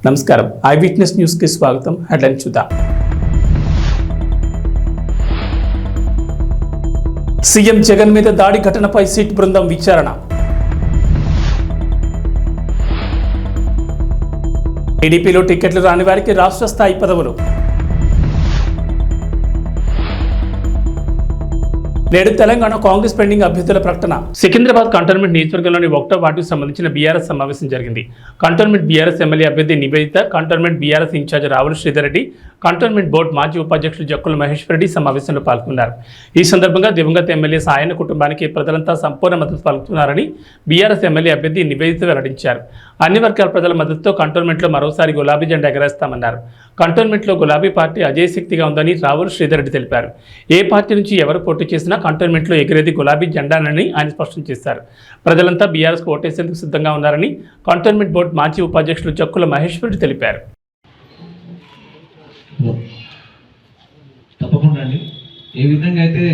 నమస్కారం, I witness news కి స్వాగతం. హెడ్లైన్ చూద్దాం. సీఎం జగన్ మీద దాడి ఘటనపై సిట్ బృందం విచారణ. టీడీపీలో టికెట్లు రాని వారికి రాష్ట్ర స్థాయి పదవులు. నేడు తెలంగాణ కాంగ్రెస్ పెండింగ్ అభ్యర్థుల ప్రకటన. సికింద్రాబాద్ కంటోన్మెంట్ నియోజకవర్గంలోని 1వ వార్డుకు సంబంధించిన బీఆర్ఎస్ సమావేశం జరిగింది. కంటోన్మెంట్ బీఆర్ఎస్ ఎమ్మెల్యే అభ్యర్థి Nivedita, cantonment BRS in charge Ravula Sridhar Reddy, cantonment board మాజీ ఉపాధ్యక్షులు జక్కుల మహేశ్వర్ రెడ్డి సమావేశంలో పాల్గొన్నారు. ఈ సందర్భంగా దివంగత ఎమ్మెల్యే సాయన కుటుంబానికి ప్రజలంతా సంపూర్ణ మద్దతు పలుకుతున్నారని బీఆర్ఎస్ ఎమ్మెల్యే అభ్యర్థి నివేదిత వెల్లడించారు. అన్ని వర్గాల ప్రజల మద్దతుతో కంటోన్మెంట్లో మరోసారి గులాబీ జెండా ఎగరేస్తామన్నారు. కంటోన్మెంట్లో గులాబీ పార్టీ అజయశక్తిగా ఉందని రావుల శ్రీధర్ రెడ్డి తెలిపారు. ఏ పార్టీ నుంచి ఎవరు పోటీ చేసినా కంటోన్మెంట్లో ఎగిరేది గులాబీ జెండానని ఆయన స్పష్టం చేశారు. ప్రజలంతా బీఆర్ఎస్కు ఓటేసేందుకు సిద్ధంగా ఉన్నారని కంటోన్మెంట్ బోర్డు మాజీ ఉపాధ్యక్షులు జక్కుల మహేశ్వర్ రెడ్డి తెలిపారు. తప్పకుండా అండి. ఏ విధంగా అయితే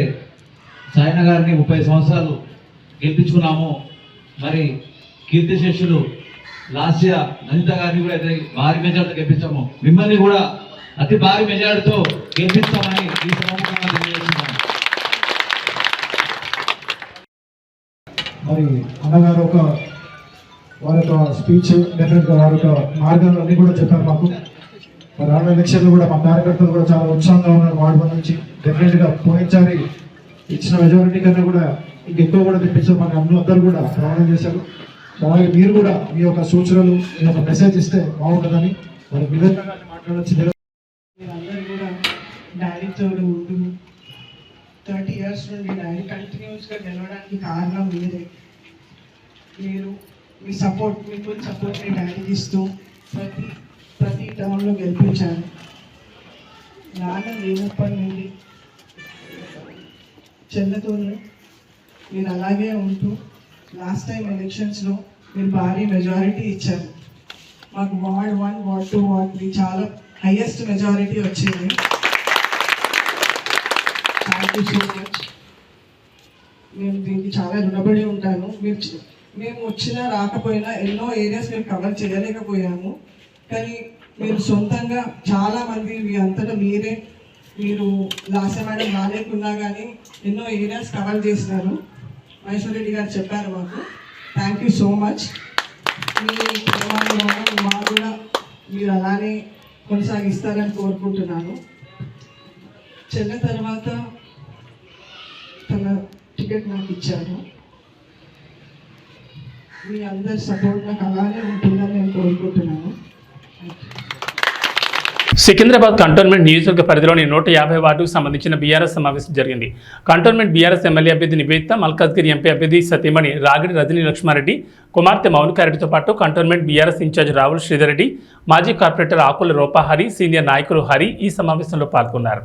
సాయన గారిని 30 సంవత్సరాలు గెలిపించుకున్నామో, మరి కీర్తిశేషులు లాస్య అనిత గారిని కూడా అయితే భారీ మెజార్టీతో గెలిపించాము. మిమ్మల్ని కూడా అతి భారీ మెజార్టీతో గెలిపిస్తామని ఈ సభాముఖంగా తెలియజేస్తున్నాను. మరి అన్నగారు వారి యొక్క స్పీచ్ డెఫినెట్గా వారి యొక్క మార్గాలు అన్నీ కూడా చెప్పారు మాకు. మరి రానున్న ఎలక్షన్లు కూడా మా కార్యకర్తలు కూడా చాలా ఉత్సాహంగా ఉన్నారు. వార్డు నుంచి డెఫినెట్గా పోయినసారి ఇచ్చిన మెజారిటీ కన్నా కూడా ఇంకెక్కువ కూడా తెప్పించమని అందరూ కూడా ప్రమాణం చేశారు. అలాగే మీరు కూడా మీ యొక్క సూచనలు, మీ యొక్క మెసేజ్ ఇస్తే బాగుంటుందని మరి విధంగా మాట్లాడచ్చు. అందరూ కూడా డాడీతో ఉంటూ 30 years నుండి డాడీ కంటిన్యూస్గా గెలవడానికి కారణం మీరే. మీరు మీ సపోర్ట్, మీ ఫుల్ సపోర్ట్ని డాడీకి ఇస్తూ ప్రతి టౌన్లో గెలిపించారు. నాన్న లేనప్పటి నుండి చెల్లెతో మీరు అలాగే ఉంటూ లాస్ట్ టైం ఎలక్షన్స్లో మీరు భారీ మెజారిటీ ఇచ్చారు. మాకు వార్డ్ 1, వార్డ్ 2, వార్డ్ 3 చాలా హైయెస్ట్ మెజారిటీ వచ్చింది. Thank you so much. నేను దీనికి చాలా రుణపడి ఉంటాను. మేము వచ్చినా రాకపోయినా ఎన్నో ఏరియాస్ మేము కవర్ చేయలేకపోయాము. కానీ మీరు సొంతంగా చాలామంది మీ అంతటా మీరు లాస్య మేడం రాలేకున్నా కానీ ఎన్నో ఏరియాస్ కవర్ చేసినారు. మహేశ్వర్ రెడ్డి గారు చెప్పారు మాకు. Thank you so much. మీ ప్రేమాభిమానం మా కూడా మీరు అలానే కొనసాగిస్తారని కోరుకుంటున్నాను. చెల్ల తర్వాత తన టికెట్ నాకు ఇచ్చారు. మీ అందరి సపోర్ట్ నాకు అలానే ఉంటుందని నేను కోరుకుంటున్నాను. సికింద్రాబాద్ కంటోన్మెంట్ నియోజకవర్గ పరిధిలోని 150 వార్డుకు సంబంధించిన బీఆర్ఎస్ సమావేశం జరిగింది. కంటోన్మెంట్ బీఆర్ఎస్ ఎమ్మెల్యే అభ్యర్థి నివేదిత, మల్కాజ్గిరి ఎంపీ అభ్యర్థి సతీమణి రాగిడి రజనీ లక్ష్మారెడ్డి, కుమార్తె మౌనికారెడ్డితో పాటు cantonment BRS in charge Ravula Sridhar Reddy, మాజీ కార్పొరేటర్ ఆకుల రూపాహరి, సీనియర్ నాయకులు హరి ఈ సమావేశంలో పాల్గొన్నారు.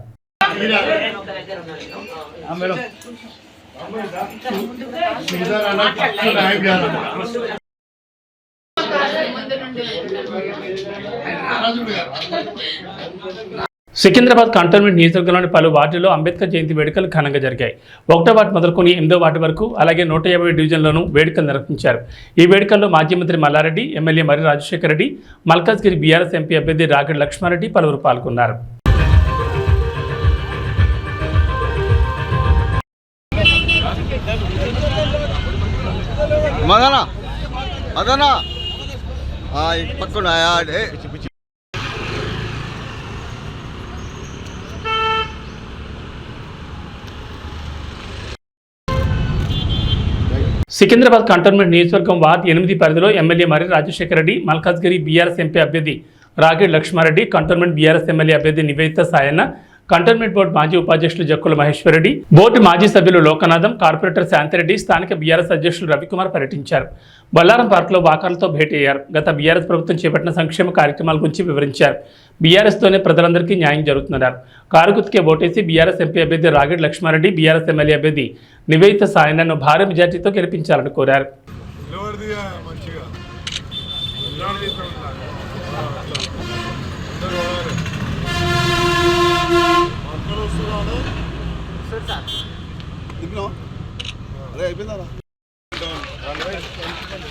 సికింద్రాబాద్ కంటోన్మెంట్ నియోజకవర్గంలోని పలు వార్డుల్లో అంబేద్కర్ జయంతి వేడుకలు ఘనంగా జరిగాయి. 1వ వార్డు మొదలుకొని 8వ వార్డు వరకు, అలాగే 150 డివిజన్లోనూ వేడుకలు నిర్వహించారు. ఈ వేడుకల్లో మాజీ మంత్రి మల్లారెడ్డి, ఎమ్మెల్యే మరి రాజశేఖర రెడ్డి, మల్కాజ్గిరి బీఆర్ఎస్ ఎంపీ అభ్యర్థి రాగిడి లక్ష్మారెడ్డి పలువురు పాల్గొన్నారు. సికింద్రాబాద్ కంటోన్మెంట్ నియోజకవర్గం వార్డు 8 పరిధిలో ఎమ్మెల్యే మరి రాజశేఖర రెడ్డి, మల్కాజ్గిరి బీఆర్ఎస్ ఎంపీ అభ్యర్థి Ragidi Laxma Reddy, cantonment BRS MLA అభ్యర్థి నివేదిత సాయన్న, కంటోన్మెంట్ బోర్డు మాజీ ఉపాధ్యక్షులు జక్కుల మహేశ్వర్ రెడ్డి, బోర్డు మాజీ సభ్యులు లోకనాథం, కార్పొరేటర్ శాంతిరెడ్డి, స్థానిక బీఆర్ఎస్ అధ్యక్షులు రవికుమార్ పర్యటించారు. బొల్లారం పార్కులో వాకర్లతో భేటీ అయ్యారు. గత బీఆర్ఎస్ ప్రభుత్వం చేపట్టిన సంక్షేమ కార్యక్రమాల గురించి వివరించారు. బీఆర్ఎస్తోనే ప్రజలందరికీ న్యాయం జరుగుతుందన్నారు. కారు గుర్తుకే ఓటేసి బీఆర్ఎస్ ఎంపీ అభ్యర్థి రాగిడి లక్ష్మారెడ్డి, బీఆర్ఎస్ ఎమ్మెల్యే అభ్యర్థి నివేదిత సాయన్నను భారీ మెజార్టీతో గెలిపించాలని కోరారు. అరే అయిపోయిందా పేరు పెట్టాలి.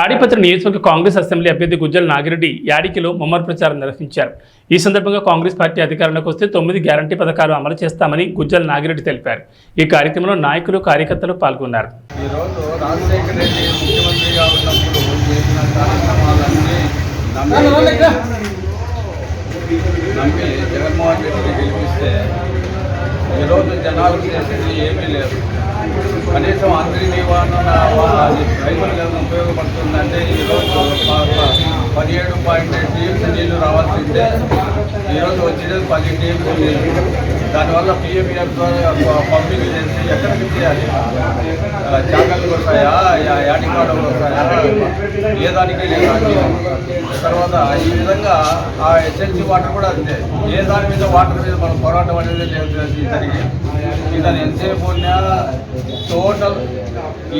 తాడిపత్రి నియోజకవర్గ కాంగ్రెస్ అసెంబ్లీ అభ్యర్థి గుజ్జల నాగిరెడ్డి యాడికిలో ముమ్మర ప్రచారం నిర్వహించారు. ఈ సందర్భంగా కాంగ్రెస్ పార్టీ అధికారంలోకి వస్తే 9 గ్యారంటీ పథకాలు అమలు చేస్తామని గుజ్జల నాగిరెడ్డి తెలిపారు. ఈ కార్యక్రమంలో నాయకులు కార్యకర్తలు పాల్గొన్నారు. ఈరోజు రాజశేఖర రెడ్డి ముఖ్యమంత్రిగా ఉన్నప్పుడు చేసిన కార్యక్రమాలన్నీ నమ్మి జగన్మోహన్ రెడ్డిని గెలిపిస్తే ఈరోజు జనాలకు చేసేది ఏమీ లేదు. కనీసం అందరి నివారణ రైతులకు ఉపయోగపడుతుందంటే ఈరోజు 17.8 టీఎంసీ నీళ్లు రావాల్సిందే. ఈరోజు వచ్చేది 10 టీఎంసీ నీళ్ళు. దానివల్ల పిఎంఈఎఫ్ ద్వారా పంపిణీ చేసి ఎక్కడికి చేయాలి? జాగ్రత్తలు వస్తాయా, యాడికాడలు వస్తాయా, ఏ దానికి లేదు. తర్వాత ఈ విధంగా ఆ ఎస్ఎల్సీ వాటర్ కూడా అంతే. ఏ దాని మీద వాటర్ మీద మనం పోరాటం అనేది లేదు. ఇతను ఎంతసేపు ఉన్నా టోటల్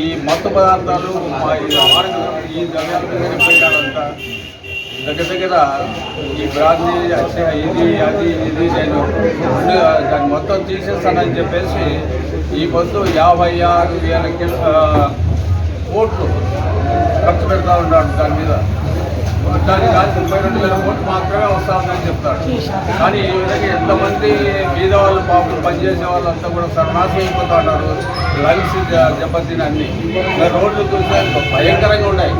ఈ మత్తు పదార్థాలు ఈ ద్రవ్యాల మీద పోయినాడంతా దగ్గర ఈ బ్రాంతి ఇది అది ఇది నేను దాన్ని మొత్తం తీసేస్తానని చెప్పేసి ఈ పొద్దు 56,000 కోట్లు ఖర్చు పెడతా ఉన్నాడు దాని మీద. దానికి కాదు 32,000 కోట్లు మాత్రమే వస్తుందని చెప్తాడు. కానీ ఈ విధంగా ఎంతమంది బీద వాళ్ళ పాపలు పనిచేసే వాళ్ళంతా కూడా సర్వనాశనం అయిపోతూ ఉన్నారు. లంగ్స్ దెబ్బతిని అన్ని రోడ్లు చూస్తే భయంకరంగా ఉన్నాయి.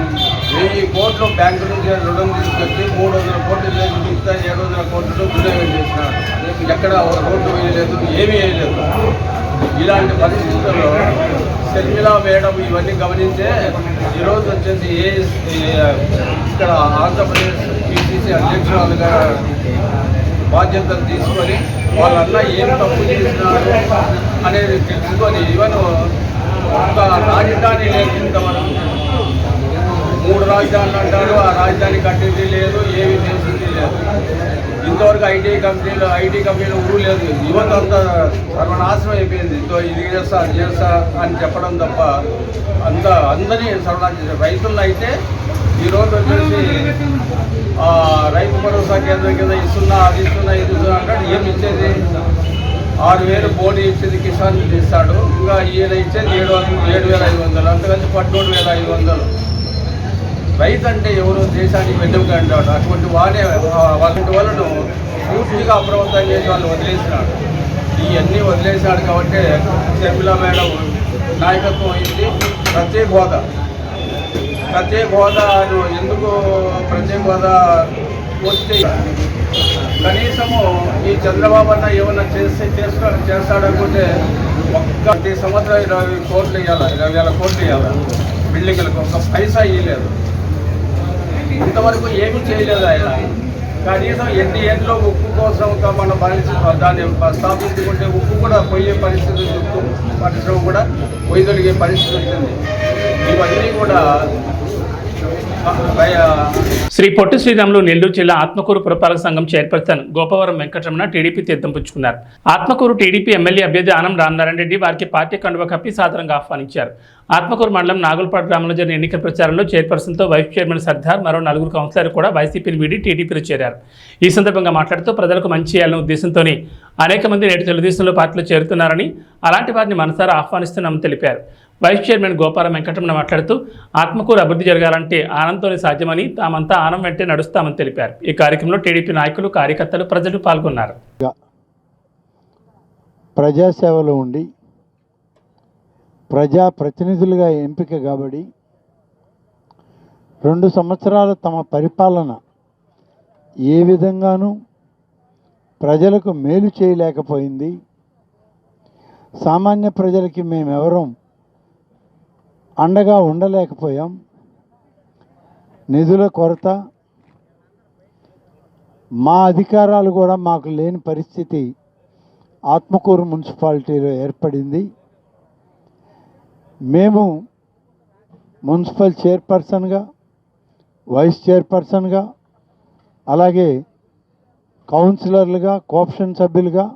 1000 కోట్లు బ్యాంకు నుంచి రుణం తీసుకొచ్చి 300 కోట్లు చేసి మిగతా 700 కోట్లు దుర్యోగం చేసినాడు. ఎక్కడ రోడ్డు వేయలేదు, ఏమీ వేయలేదు. ఇలాంటి పరిస్థితుల్లో శర్మిలా మేడం ఇవన్నీ గమనించే ఈరోజు వచ్చేసి ఇక్కడ ఆంధ్రప్రదేశ్ పిసిసి అధ్యక్షురాలుగా బాధ్యతలు తీసుకొని వాళ్ళన్నా ఏం తప్పు చేసినారు అనేది తెలుసుకొని ఈవెన్ ఒక రాజధాని లేదు. ఇంతవరకు 3 రాజధానులు అంటారు. ఆ రాజధాని కట్టింది లేదు, ఏమి చేసింది లేదు. ఇంతవరకు ఐటీ కంపెనీలు ఊరు లేదు. యువత అంతా సర్వనాశనం అయిపోయింది. ఇది చేస్తా అది చేస్తా అని చెప్పడం తప్ప అందరినీ సర్వనాశనం చేశారు. రైతులను అయితే ఈరోజు వచ్చేసి రైతు భరోసా కేంద్రం కింద ఇస్తున్నా అది ఇస్తున్నా ఇది ఇస్తున్నా అంటాడు. ఏమి ఇచ్చేది? 6,000 బోడీ ఇచ్చేది కిసాన్ ఇస్తాడు. ఇంకా ఈయన ఇచ్చేది 7,500, అంతకలిసి 14,500. రైతు అంటే ఎవరు? దేశానికి వెన్నెముక అంటాడు. అటువంటి వాళ్ళను పూర్తిగా అప్రమత్తం చేసి వాళ్ళు వదిలేసినాడు. ఇవన్నీ వదిలేసినాడు కాబట్టి శర్మిలా మేడం నాయకత్వం అయింది. ప్రత్యేక హోదాను ఎందుకు ప్రత్యేక హోదా వస్తే కనీసము ఈ చంద్రబాబు అన్న ఏమన్నా చేస్తాడనుకుంటే ప్రతి సంవత్సరం 20 కోట్లు ఇవ్వాలి, 20,000 కోట్లు ఇవ్వాలి. బిల్డింగ్లకు ఒక పైసా ఇవ్వలేదు. ఇంతవరకు ఏమీ చేయలేదు ఆయన. కనీసం ఎన్ని ఏళ్ళలో ఉప్పు కోసం మన పరిస్థితి దాన్ని స్థాపించుకుంటే ఉప్పు కూడా పోయే పరిస్థితి, ఉప్పు పరిశ్రమ కూడా పొయ్యదొలిగే పరిస్థితి వచ్చింది. ఇవన్నీ కూడా శ్రీ పొట్టి శ్రీరాములు నెల్లూరు జిల్లా ఆత్మకూరు పురపాలక సంఘం చైర్పర్సన్ గోపవరం వెంకటరమణ టీడీపీ తీర్థం పుచ్చుకున్నారు. ఆత్మకూరు టీడీపీ ఎమ్మెల్యే అభ్యర్థి ఆనం రామనారాయణ రెడ్డి వారికి పార్టీ కండువా కప్పి సాదరంగా ఆహ్వానించారు. ఆత్మకూరు మండలం నాగులపాడు గ్రామంలో జరిగిన ఎన్నికల ప్రచారంలో చైర్పర్సన్తో వైస్ చైర్మన్ సర్దార్ మరో 4 కౌన్సిలర్లు కూడా వైసీపీని వీడి టీడీపీలో చేరారు. ఈ సందర్భంగా మాట్లాడుతూ ప్రజలకు మంచి చేయాలనే ఉద్దేశంతోనే అనేక మంది నేటి తెలుగుదేశంలో పార్టీలో చేరుతున్నారని, అలాంటి వారిని మనసారా ఆహ్వానిస్తున్నామని తెలిపారు. వైస్ చైర్మన్ గోపారం వెంకటరమణ మాట్లాడుతూ ఆత్మకూరు అభివృద్ధి జరగాలంటే ఆనంతోనే సాధ్యమని, తామంతా ఆనం వెంటే నడుస్తామని తెలిపారు. ఈ కార్యక్రమంలో టీడీపీ నాయకులు, కార్యకర్తలు, ప్రజలు పాల్గొన్నారు. ప్రజాసేవలో ఉండి ప్రజాప్రతినిధులుగా ఎంపిక కాబడి 2 సంవత్సరాలు తమ పరిపాలన ఏ విధంగానూ ప్రజలకు మేలు చేయలేకపోయింది. సామాన్య ప్రజలకి మేమెవరం అండగా ఉండలేకపోయాం. నిధుల కొరత, మా అధికారాలు కూడా మాకు లేని పరిస్థితి ఆత్మకూరు మున్సిపాలిటీలో ఏర్పడింది. మేము మున్సిపల్ చైర్పర్సన్గా, వైస్ చైర్పర్సన్గా, అలాగే కౌన్సిలర్లుగా, కోఆప్షన్ సభ్యులుగా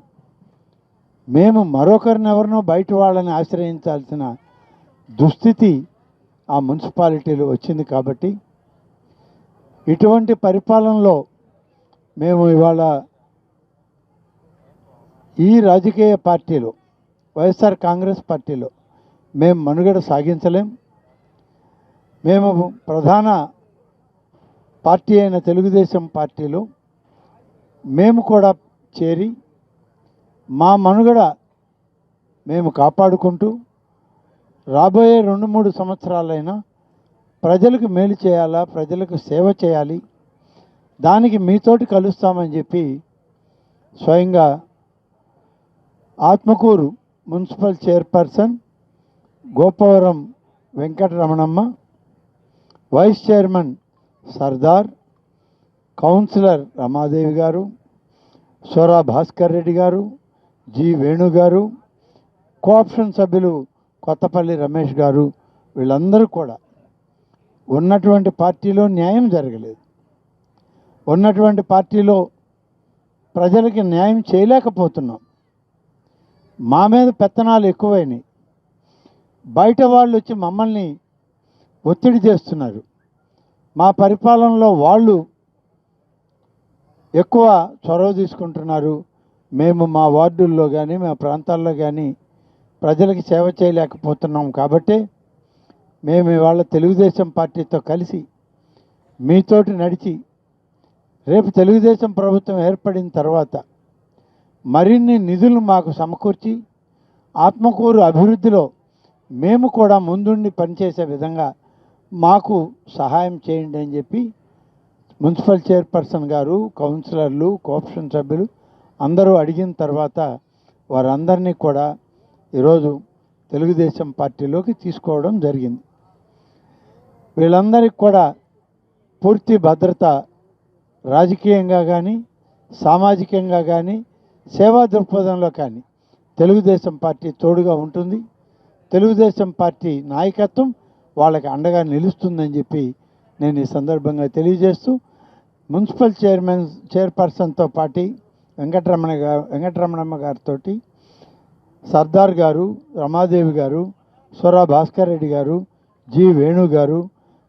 మేము మరొకరిని ఎవరినో బయట వాళ్ళని ఆశ్రయించాల్సిన దుస్థితి ఆ మున్సిపాలిటీలో వచ్చింది. కాబట్టి ఇటువంటి పరిపాలనలో మేము ఇవాళ ఈ రాజకీయ పార్టీలో, వైఎస్ఆర్ కాంగ్రెస్ పార్టీలో మేము మనుగడ సాగించలేం. మేము ప్రధాన పార్టీ అయిన తెలుగుదేశం పార్టీలో మేము కూడా చేరి మా మనుగడ మేము కాపాడుకుంటూ రాబోయే 2-3 సంవత్సరాలైనా ప్రజలకు మేలు చేయాలా, ప్రజలకు సేవ చేయాలి, దానికి మీతోటి కలుస్తామని చెప్పి స్వయంగా Atmakur municipal chairperson Gopavaram Venkataramanamma, vice chairman Sardar, councillor Ramadevi garu, Sora Bhaskar Reddy గారు, జి వేణు గారు, కోఆప్షన్ సభ్యులు కొత్తపల్లి రమేష్ గారు, వీళ్ళందరూ కూడా ఉన్నటువంటి పార్టీలో న్యాయం జరగలేదు, ఉన్నటువంటి పార్టీలో ప్రజలకి న్యాయం చేయలేకపోతున్నాం, మా మీద పెత్తనాలు ఎక్కువైనాయి, బయట వాళ్ళు వచ్చి మమ్మల్ని ఒత్తిడి చేస్తున్నారు, మా పరిపాలనలో వాళ్ళు ఎక్కువ చొరవ తీసుకుంటున్నారు, మేము మా వార్డుల్లో కానీ మా ప్రాంతాల్లో కానీ ప్రజలకి సేవ చేయలేకపోతున్నాం, కాబట్టి మేము ఇవాళ తెలుగుదేశం పార్టీతో కలిసి మీతోటి నడిచి రేపు తెలుగుదేశం ప్రభుత్వం ఏర్పడిన తర్వాత మరిన్ని నిధులు మాకు సమకూర్చి ఆత్మకూరు అభివృద్ధిలో మేము కూడా ముందుండి పనిచేసే విధంగా మాకు సహాయం చేయండి అని చెప్పి మున్సిపల్ చైర్పర్సన్ గారు, కౌన్సిలర్లు, కోఆప్షన్ సభ్యులు అందరూ అడిగిన తర్వాత వారందరినీ కూడా ఈరోజు తెలుగుదేశం పార్టీలోకి తీసుకోవడం జరిగింది. వీళ్ళందరికీ కూడా పూర్తి భద్రత రాజకీయంగా కానీ సామాజికంగా కానీ సేవా దృక్పథంలో కానీ తెలుగుదేశం పార్టీ తోడుగా ఉంటుంది, తెలుగుదేశం పార్టీ నాయకత్వం వాళ్ళకి అండగా నిలుస్తుందని చెప్పి నేను ఈ సందర్భంగా మున్సిపల్ చైర్పర్సన్తో పాటు వెంకటరమణమ్మ గారితో సర్దార్ గారు, రమాదేవి గారు, సోరా భాస్కర్ రెడ్డి గారు, జి వేణు గారు,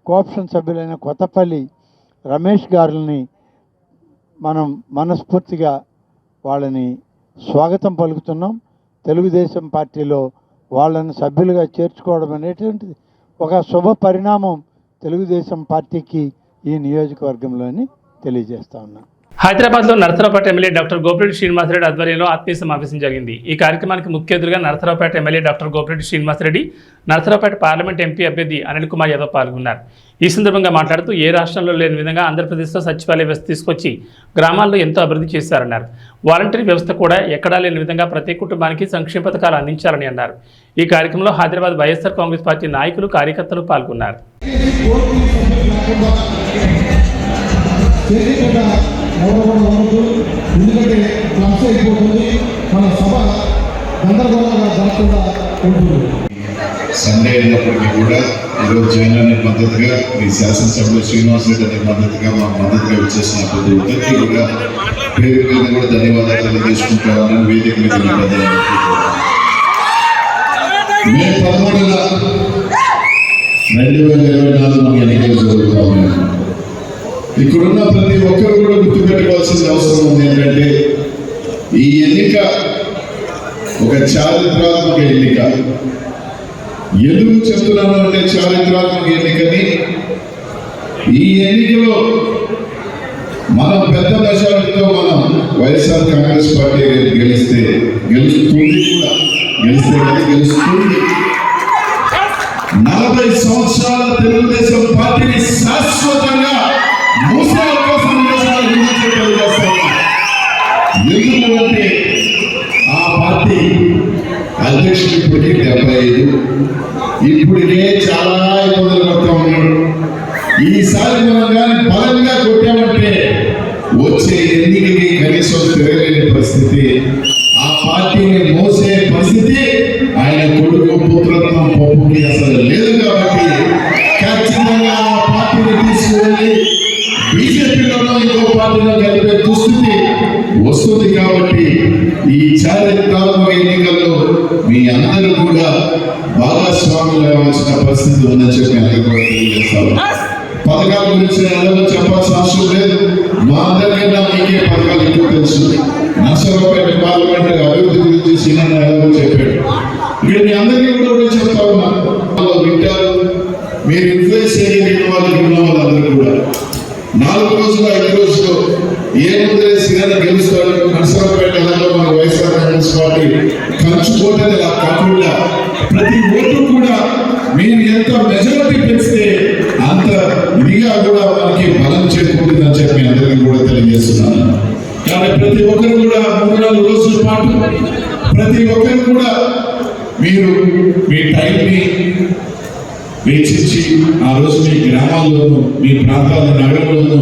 కోఆప్షన్ సభ్యులైన కొత్తపల్లి రమేష్ గారుల్ని మనం మనస్ఫూర్తిగా వాళ్ళని స్వాగతం పలుకుతున్నాం. తెలుగుదేశం పార్టీలో వాళ్ళని సభ్యులుగా చేర్చుకోవడం అనేటువంటిది ఒక శుభ పరిణామం తెలుగుదేశం పార్టీకి ఈ నియోజకవర్గంలోని తెలియజేస్తా ఉన్నాను. హైదరాబాద్లో నరసరావుపేట ఎమ్మెల్యే డాక్టర్ గోపిరెడ్డి శ్రీనివాసరెడ్డి ఆధ్వర్యంలో ఆత్మీయ సమావేశం జరిగింది. ఈ కార్యక్రమానికి ముఖ్య అతిథిగా Narasaraopet MLA doctor Gopireddy Srinivasa Reddy, Narasaraopet parliament MP అభ్యర్థి అనిల్ కుమార్ యాదవ్ పాల్గొన్నారు. ఈ సందర్భంగా మాట్లాడుతూ ఏ రాష్ట్రంలో లేని విధంగా ఆంధ్రప్రదేశ్లో సచివాలయ వ్యవస్థ తీసుకొచ్చి గ్రామాల్లో ఎంతో అభివృద్ధి చేశారన్నారు. వాలంటరీ వ్యవస్థ కూడా ఎక్కడా లేని విధంగా ప్రతి కుటుంబానికి సంక్షేమ పథకాలు అందించాలని అన్నారు. ఈ కార్యక్రమంలో హైదరాబాద్ వైఎస్ఆర్ కాంగ్రెస్ పార్టీ నాయకులు, కార్యకర్తలు పాల్గొన్నారు. ఎందుకంటే క్లబ్స్ అయిపోతుంది, మన సభ గందరగోళంగా జరగకుండా ఉంటుంది. సండే అయినప్పటికీ కూడా ఈరోజు జగన్ మద్దతుగా మీ శాసనసభ్యులు శ్రీనివాసరెడ్డి అనే మద్దతుగా మా మద్దతుగా వచ్చేసిన ప్రతి ఒక్కరికి కూడా పేరు మీద కూడా ధన్యవాదాలు తెలియజేసుకుంటామని వేదిక మీద మే 13న 2024 మన ఎన్నికలు జరుగుతూ ఉన్నాయి. ఇక్కడున్న ప్రతి ఒక్కరు కూడా గుర్తుపెట్టుకోవాల్సిన అవసరం ఉంది. ఏంటంటే ఈ ఎన్నిక ఒక చారిత్రాత్మక ఎన్నిక. ఎందుకు చెప్తున్నాను అంటే చారిత్రాత్మక ఎన్నికని, ఈ ఎన్నికలో మనం పెద్ద మెజారిటీతో మనం వైఎస్ఆర్ కాంగ్రెస్ పార్టీ గెలుస్తుంది కూడా, గెలుస్తుంది. 40 సంవత్సరాల తెలుగుదేశం పార్టీని శాశ్వతంగా మూసే అవకాశం ఎందుకంటే ఆ పార్టీ అధ్యక్షుడు ఇప్పటికీ 75, ఇప్పటికే చాలా ఇబ్బందులు పడుతూ ఉన్నాడు. ఈసారి మనం కానీ బలంగా కొట్టామంటే వచ్చే ఎన్నికకి కనీసం తిరగలేని పరిస్థితి, ఆ పార్టీని మోసే పరిస్థితి ఆయన కొడుకు పుత్రత్వం పప్పుకి అసలు లేదు. కాబట్టి ఖచ్చితంగా ఆ పార్టీని తీసుకువెళ్ళి బీజేపీలోనూ ఇంకో పార్టీలో కలిపే దుస్థితి వస్తుంది. కాబట్టి ఈ చారిత్రాత్మక ఎన్నికల్లో మీ అందరూ కూడా భాగస్వాములు అవ్వాల్సిన పరిస్థితి ఉందని చెప్పి అందరూ కూడా తెలియజేస్తారు. పథకాల గురించి అందరూ చెప్పాల్సిన అవసరం లేదు, మా అందరికన్నా మీకే పథకాలు ఎక్కువ తెలుసు. నర్సరావుపేట పార్లమెంట్ అభివృద్ధి గురించి సీనియర్ ఎలాగో చెప్పాడు. ఇక్కడ మీ అందరికీ కూడా చెప్తా ఉన్నా, వింటారు, మీరు ఇన్ఫ్లుయెన్స్ మీరు ఎంత మెజారిటీ పెంచితే అంత ఇదిగా కూడా మనకి బలం చేకూరుతుందని చెప్పి అందరికీ కూడా తెలియజేస్తున్నాను. కానీ ప్రతి ఒక్కరు కూడా 3-4 రోజుల పాటు ప్రతి ఒక్కరు కూడా మీరు మీ టైంని వెచ్చించి ఆ రోజు మీ గ్రామాల్లోనూ మీ ప్రాంతాల నగరంలోనూ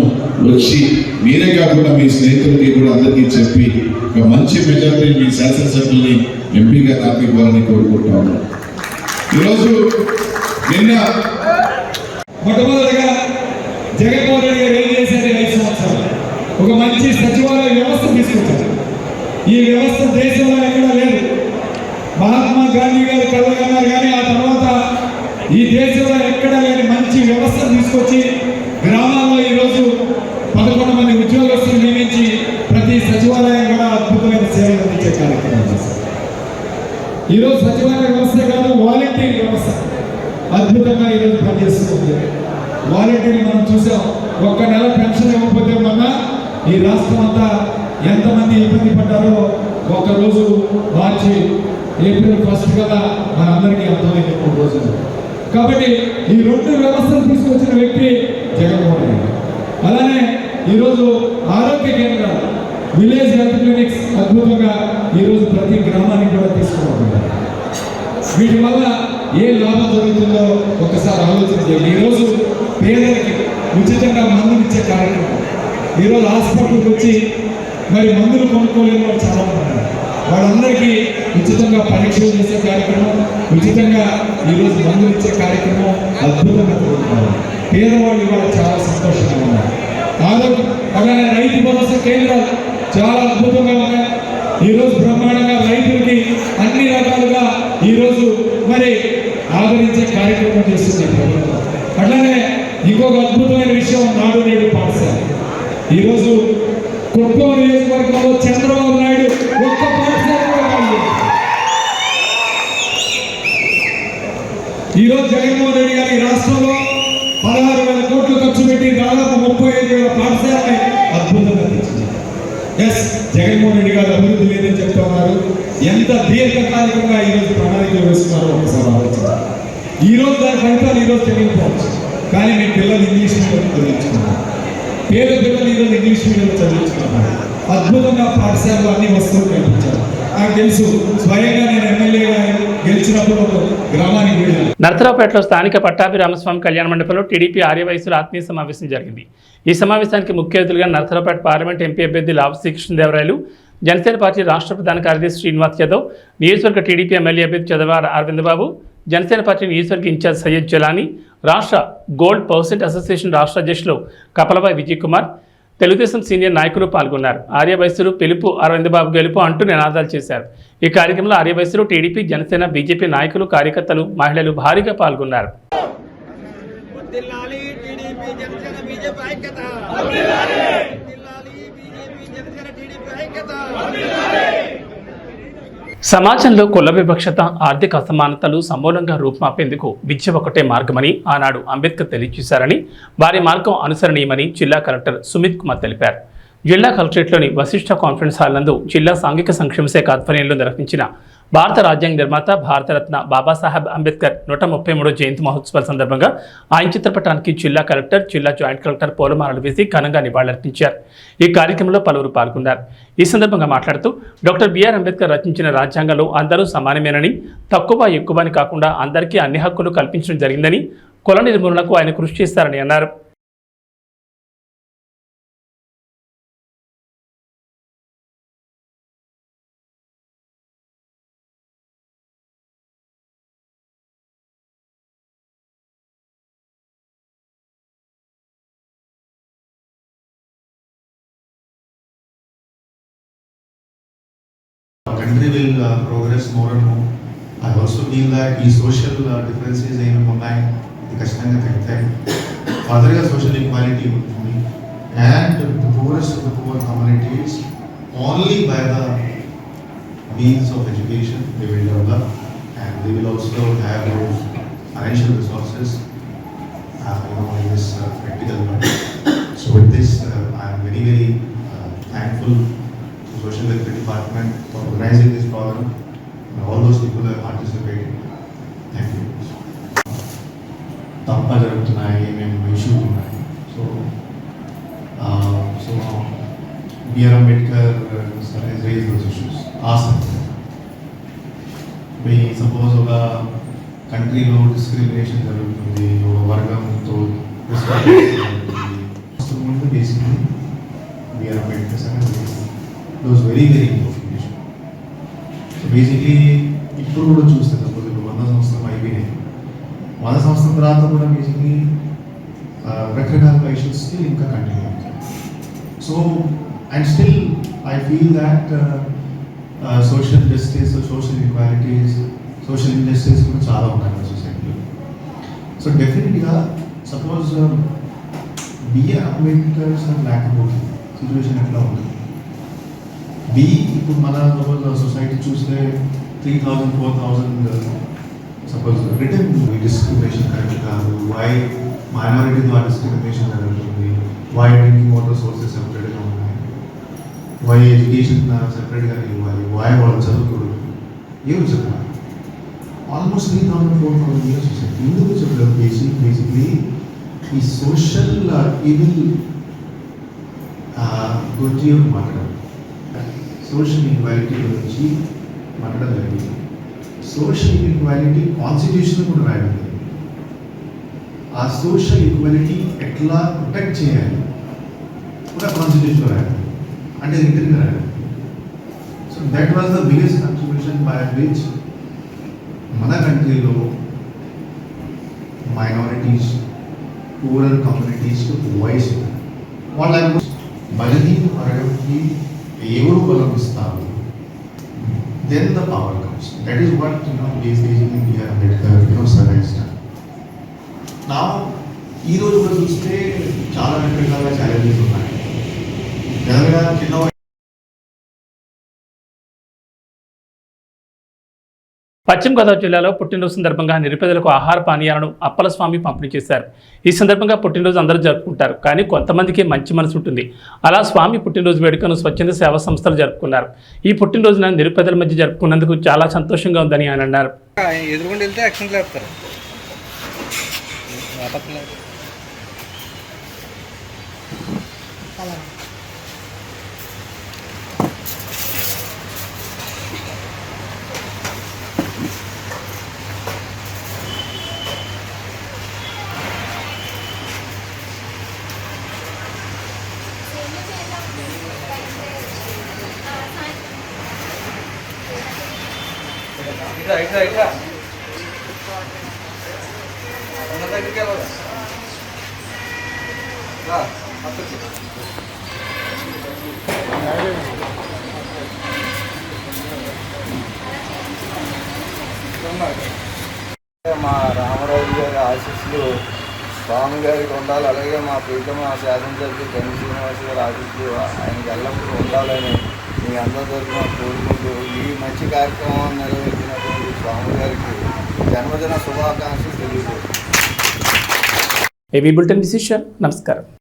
వచ్చి మీరే కాకుండా మీ స్నేహితులకి కూడా అందరికీ చెప్పి ఒక మంచి మెజారిటీ మీ శాసనసభ్యుల్ని ఎంపీగా నాకు ఇవ్వాలని కోరుకుంటాను. ఈరోజు నిన్న మొట్టమొదటిగా జగన్మోహన్ రెడ్డి గారు ఏం చేశారు? 5 సంవత్సరాలు ఒక మంచి సచివాలయ వ్యవస్థ తీసుకొచ్చారు. ఈ వ్యవస్థ దేశంలో ఎక్కడా లేదు. మహాత్మా గాంధీ గారు కలగన్నారు, కానీ ఆ తర్వాత ఈ దేశంలో ఎక్కడా లేని మంచి వ్యవస్థ తీసుకొచ్చి గ్రామాల్లో ఈరోజు 11 మంది ఉద్యోగస్తులు నియమించి ప్రతి సచివాలయం కూడా అద్భుతమైన సేవలు అందించే కార్యక్రమం చేశారు. ఈరోజు సచివాలయ వ్యవస్థ కాదు, వాలంటీర్ వ్యవస్థ అద్భుతంగా ఈరోజు పనిచేస్తుంది. వాలంటీర్లు మనం చూసాం. ఒక్క నెల పెన్షన్ ఇవ్వకపోతే మొన్న ఈ రాష్ట్రం అంతా ఎంతమంది ఇబ్బంది పడ్డారో ఒకరోజు మార్చి ఏప్రిల్ 1 కదా మనందరికీ అర్థమైంది 3 రోజులు. కాబట్టి ఈ 2 వ్యవస్థలు తీసుకొచ్చిన వ్యక్తి జగన్మోహన్ రెడ్డి. అలానే ఈరోజు ఆరోగ్య కేంద్రాలు, విలేజ్ హెల్త్ క్లినిక్స్ అద్భుతంగా ఈరోజు ప్రతి గ్రామానికి కూడా తీసుకురాబడ్డారు. వీటి వల్ల ఏ లాభం జరుగుతుందో ఒకసారి ఆలోచన చేయండి. ఈరోజు పేదలకి ఉచితంగా మందులు ఇచ్చే కార్యక్రమం. ఈరోజు హాస్పిటల్కి వచ్చి మరి మందులు కొనుక్కోలేని వాళ్ళు చాలా మంది ఉన్నారు. వాళ్ళందరికీ ఉచితంగా పరీక్షలు చేసే కార్యక్రమం, ఉచితంగా ఈరోజు మందులు ఇచ్చే కార్యక్రమం అద్భుతంగా జరుగుతున్నారు. పేదవాళ్ళు ఇవాళ చాలా సంతోషంగా ఉన్నారు. ఆరోగ్యం అలానే రైతు భరోసా కేంద్రాలు చాలా అద్భుతంగా ఉన్నాయి. ఈరోజు బ్రహ్మాండంగా రైతులకి అన్ని రకాలుగా ఈరోజు మరి ఆదరించే కార్యక్రమం చేస్తుంది ప్రభుత్వం. అట్లానే ఇంకొక అద్భుతమైన విషయం నాడు నేడు పాఠశాల. ఈరోజు కుప్పం నియోజకవర్గంలో చంద్రబాబు నాయుడు ఒక్క పాఠశాల ఈరోజు జగన్మోహన్ రెడ్డి గారి రాష్ట్రంలో 16,000 కోట్లు ఖర్చు పెట్టి దాదాపు 35,000 పాఠశాలని అద్భుతంగా తెచ్చింది. ఎస్, జగన్మోహన్ రెడ్డి గారు అభివృద్ధి లేదని చెప్తున్నారు. ఎంత దీర్ఘకాలికంగా ఈరోజు ప్రణాళికలు వేస్తున్నారో ఒకసారి ఆలోచించారు. ఈరోజు దాని ఫలితాలు ఈరోజు తెలియకపోవచ్చు, కానీ మీ పిల్లలు ఇంగ్లీష్ మీడియం చదివించుకున్నారు. పేద పిల్లలు ఈరోజు ఇంగ్లీష్ మీడియంలో చదివించుకున్నారు. అద్భుతంగా పాఠశాలలో అన్ని వస్తువులు కల్పించారు. నాకు తెలుసు, స్వయంగా నేను ఎమ్మెల్యేగా గెలిచినప్పుడు గ్రామానికి వెళ్ళాను. నరసరావుపేటలో స్థానిక పట్టాభిరామస్వామి కళ్యాణ మండపంలో టీడీపీ ఆర్యవయసుల ఆత్మీయ సమావేశం జరిగింది. ఈ సమావేశానికి ముఖ్య అతిథులుగా నరసరావుపేట పార్లమెంట్ ఎంపీ అభ్యర్థి లావు శ్రీకృష్ణదేవరాయలు, జనసేన పార్టీ రాష్ట్ర ప్రధాన కార్యదర్శి శ్రీనివాస్ యాదవ్, నియోజకవర్గ టీడీపీ ఎమ్మెల్యే అభ్యర్థి చదవాడ అరవింద్ బాబు, జనసేన పార్టీ నియోజకవర్గ ఇన్ఛార్జ్ సయ్యద్ జలానీ, రాష్ట్ర గోల్డ్ పర్సెంట్ అసోసియేషన్ రాష్ట్ర అధ్యక్షులు కపలవాయి విజయ్ కుమార్, తెలుగుదేశం సీనియర్ నాయకులు పాల్గొన్నారు. ఆర్యవైశ్యులు పిలుపు అరవింద్ బాబు గెలుపు అంటూ నినాదాలు చేశారు. ఈ కార్యక్రమంలో ఆర్యవైశ్యులు, టీడీపీ, జనసేన, బీజేపీ నాయకులు, కార్యకర్తలు, మహిళలు భారీగా పాల్గొన్నారు. సమాజంలో కుల వివక్షత, ఆర్థిక అసమానతలు సమూలంగా రూపుమాపేందుకు విద్య ఒకటే మార్గమని ఆనాడు అంబేద్కర్ తెలియజేశారని, వారి మార్గం అనుసరణీయమని జిల్లా కలెక్టర్ సుమిత్ కుమార్ తెలిపారు. జిల్లా కలెక్టరేట్లోని వశిష్ఠ కాన్ఫరెన్స్ హాల్ నందు జిల్లా సాంఘిక సంక్షేమ శాఖ ఆధ్వర్యంలో నిర్వహించిన భారత రాజ్యాంగ నిర్మాత భారతరత్న బాబాసాహెబ్ అంబేద్కర్ 133వ జయంతి మహోత్సవాల సందర్భంగా ఆయన చిత్రపటానికి జిల్లా కలెక్టర్, జిల్లా జాయింట్ కలెక్టర్ పూలమాలలు వేసి ఘనంగా నివాళులర్పించారు. ఈ కార్యక్రమంలో పలువురు పాల్గొన్నారు. ఈ సందర్భంగా మాట్లాడుతూ డాక్టర్ బిఆర్ అంబేద్కర్ రచించిన రాజ్యాంగంలో అందరూ సమానమేనని, తక్కువ ఎక్కువ అని కాకుండా అందరికీ అన్ని హక్కులు కల్పించడం జరిగిందని, కుల నిర్మూలనకు ఆయన కృషి చేస్తారని అన్నారు. Country will progress more and more. I also feel that ఈ social differences ఏమేమి ఉన్నాయి ఇది ఖచ్చితంగా తగ్గుతాయి. ఫర్దర్గా సోషల్ ఈక్వాలిటీ ఉంటుంది. And the poorest of the poor communities, only by the means of education they will develop, and they will also have those financial resources in this practical world. So with this I am very very thankful to Social Welfare Department for organizing this program and all those people that participated. Thank you. తప్ప జరుగుతున్నాయి, ఏమేమి issues ఉన్నాయి. So BR Ambedkar raise those issues. Suppose ఒక కంట్రీలో discrimination జరుగుతుంది, ఒక వర్గంతో ముందు basically BR Ambedkar those very very important issue. So basically ఇప్పుడు కూడా చూస్తే సపోజ్ ఇప్పుడు 100 సంవత్సరం అయిపోయినాయి, 100 సంవత్సరం తర్వాత కూడా బేసిక్లీ రకరకాల ఇష్యూస్ స్టిల్ ఇంకా కంటిన్యూ అవుతాయి. So and still I feel that social justice, social equalities, social injustice కూడా చాలా ఉన్నాయి సొసైటీలో. సో డెఫినెట్గా సపోజ్ బిఆర్ అంబేద్కర్ లేకపోతే సిచ్యువేషన్ ఎట్లా ఉంటుంది? ఇప్పుడు మన సపోజ్ సొసైటీ చూస్తే 3,000, 4,000 సపోజ్ రిటర్న్ డిస్క్రిమినేషన్ కరెక్ట్ కాదు, వై మైనారిటీ ద్వారా డిస్క్రిమినేషన్ జరుగుతుంది, వై డ్రింకింగ్ వాటర్ సోర్సెస్ సెపరేట్గా ఉన్నాయి, వై ఎడ్యుకేషన్ సెపరేట్గా ఇవ్వాలి, వై వాళ్ళు చదువుకూడదు, ఏమి చెప్పాలి? ఆల్మోస్ట్ 3,000, 4,000 ఇయర్స్ సొసైటీ ఎందుకు చెప్పలేదు? బేసిక్లీ ఈ సోషల్ ఈవిల్ గురించి మాట్లాడాలి, సోషల్ ఈక్వాలిటీ గురించి మాట్లాడడం జరిగింది. సోషల్ ఈక్వాలిటీ కాన్స్టిట్యూషన్ కూడా రాయడం జరిగింది. ఆ సోషల్ ఈక్వాలిటీ ఎట్లా ప్రొటెక్ట్ చేయాలి కూడా కాన్స్టిట్యూషన్ రాయాలి, అంటే రిటర్న్గా రాయాలి. So that was the biggest contribution by which మన కంట్రీలో మైనారిటీస్, పూరర్ కమ్యూనిటీస్కి వాయిస్ వాళ్ళ బలహీన వర్గంకి ఎవరు బలమిస్తారు, then the power comes. That is what basically B.R. Ambedkar suggested. Now ఈ రోజు కూడా చూస్తే చాలా రకాల ఛాలెంజెస్ ఉన్నాయి. చిన్న పశ్చిమ గోదావరి జిల్లాలో పుట్టినరోజు సందర్భంగా నిరుపేదలకు ఆహార పానీయాలను అప్పల స్వామి పంపిణీ చేశారు. ఈ సందర్భంగా పుట్టినరోజు అందరూ జరుపుకుంటారు, కానీ కొంతమందికి మంచి మనసు ఉంటుంది. అలా స్వామి పుట్టినరోజు వేడుకను స్వచ్ఛంద సేవా సంస్థలు జరుపుకున్నారు. ఈ పుట్టినరోజున నిరుపేదల మధ్య జరుపుకున్నందుకు చాలా సంతోషంగా ఉందని ఆయన అన్నారు. మా రామారావు గారి ఆశీస్సులు స్వామి గారికి ఉండాలి, అలాగే మా ప్రీతమ శాసనసభ్యులు గండి శ్రీనివాస్ గారి ఆశీస్సులు ఆయనకి ఎల్లప్పుడూ ఉండాలని మీ అందరి తరఫున కోరుకుంటూ ఈ మంచి కార్యక్రమం నిర్వహించినటువంటి స్వామి గారికి జన్మదిన శుభాకాంక్షలు తెలియజేస్తాను. ఏవీ బులెటిన్ విశేషాలు. నమస్కారం.